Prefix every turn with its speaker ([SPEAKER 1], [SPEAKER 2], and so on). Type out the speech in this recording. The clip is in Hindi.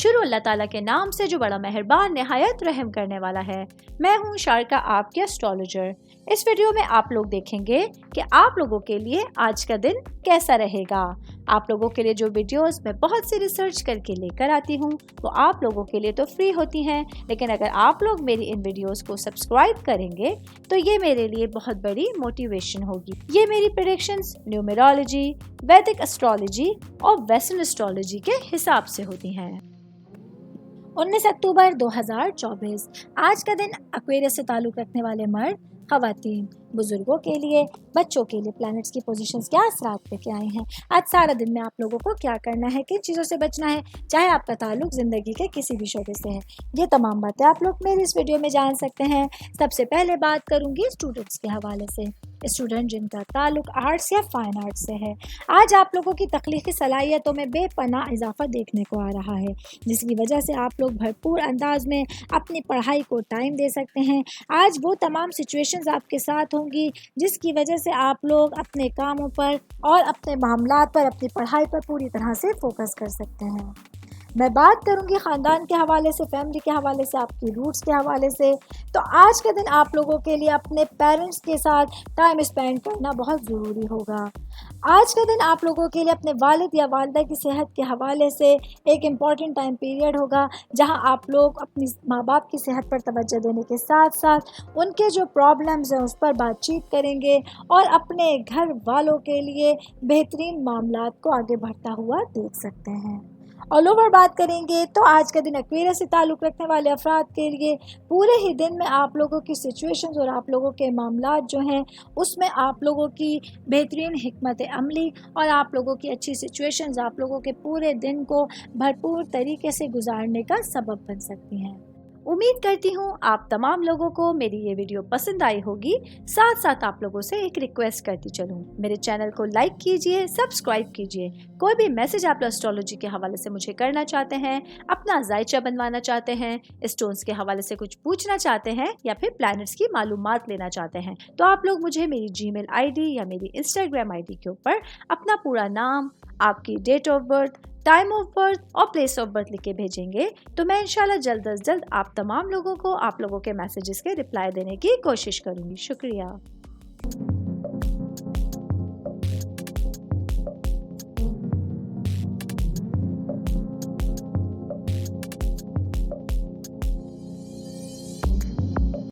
[SPEAKER 1] शुरू अल्लाह ताला के नाम से जो बड़ा मेहरबान निहायत रहम करने वाला है। मैं हूँ शारका, आपके एस्ट्रोलॉजर। इस वीडियो में आप लोग देखेंगे कि आप लोगों के लिए आज का दिन कैसा रहेगा। आप लोगों के लिए जो वीडियोस मैं बहुत सी रिसर्च करके लेकर आती हूँ वो आप लोगों के लिए तो फ्री होती हैं, लेकिन अगर आप लोग मेरी इन वीडियोस को सब्सक्राइब करेंगे तो ये मेरे लिए बहुत बड़ी मोटिवेशन होगी। ये मेरी प्रेडिक्शंस न्यूमेरोलॉजी, वैदिक एस्ट्रोलॉजी और वेस्टर्न एस्ट्रोलॉजी के हिसाब से होती हैं। 19 अक्टूबर 2024 आज का दिन एक्वेरियस से ताल्लुक़ रखने वाले मर्द, ख़वातीन, बुजुर्गों के लिए, बच्चों के लिए प्लैनेट्स की पोजीशंस क्या असरात लेके आए हैं। आज सारा दिन में आप लोगों को क्या करना है, किन चीज़ों से बचना है, चाहे आपका ताल्लुक ज़िंदगी के किसी भी शोबे से है, ये तमाम बातें आप लोग मेरी इस वीडियो में जान सकते हैं। सबसे पहले बात करूंगी स्टूडेंट्स के हवाले से। स्टूडेंट जिनका ताल्लुक आर्ट्स या फाइन आर्ट्स से है, आज आप लोगों की तख्लीकी सलाहियतों में बेपनाह इजाफा देखने को आ रहा है, जिसकी वजह से आप लोग भरपूर अंदाज में अपनी पढ़ाई को टाइम दे सकते हैं। आज वो तमाम सिचुएशंस आपके साथ होंगी जिसकी वजह से आप लोग अपने कामों पर और अपने मामलात पर, अपनी पढ़ाई पर पूरी तरह से फोकस कर सकते हैं। मैं बात करूंगी ख़ानदान के हवाले से, फैमिली के हवाले से, आपकी रूट्स के हवाले से। तो आज का दिन आप लोगों के लिए अपने पेरेंट्स के साथ टाइम स्पेंड करना बहुत ज़रूरी होगा। आज का दिन आप लोगों के लिए अपने वालिद या वालिदा की सेहत के हवाले से एक इम्पॉर्टेंट टाइम पीरियड होगा, जहां आप लोग अपनी माँ बाप की सेहत पर तवज्जो देने के साथ साथ उनके जो प्रॉब्लम्स हैं उस पर बातचीत करेंगे और अपने घर वालों के लिए बेहतरीन मामलात को आगे बढ़ता हुआ देख सकते हैं। ऑल ओवर बात करेंगे तो आज का दिन एक्वेरियस से ताल्लुक़ रखने वाले अफराद के लिए पूरे ही दिन में आप लोगों की सिचुएशंस और आप लोगों के मामलात जो हैं उसमें आप लोगों की बेहतरीन हिकमत अमली और आप लोगों की अच्छी सिचुएशंस आप लोगों के पूरे दिन को भरपूर तरीके से गुजारने का सबब बन सकती हैं। उम्मीद करती हूँ आप तमाम लोगों को मेरी ये वीडियो पसंद आई होगी। साथ साथ आप लोगों से एक रिक्वेस्ट करती चलूँ, मेरे चैनल को लाइक कीजिए, सब्सक्राइब कीजिए। कोई भी मैसेज आप एस्ट्रोलॉजी के हवाले से मुझे करना चाहते हैं, अपना जायचा बनवाना चाहते हैं, स्टोन्स के हवाले से कुछ पूछना चाहते हैं या फिर प्लैनेट्स की मालूमात लेना चाहते हैं, तो आप लोग मुझे मेरी जीमेल आईडी या मेरी इंस्टाग्राम आईडी के ऊपर अपना पूरा नाम, आपकी date of birth, time of birth और प्लेस ऑफ बर्थ लिख के भेजेंगे तो मैं इंशाल्लाह जल्द अज जल्द आप तमाम लोगों को आप लोगों के मैसेजेस के रिप्लाई देने की कोशिश करूँगी। शुक्रिया।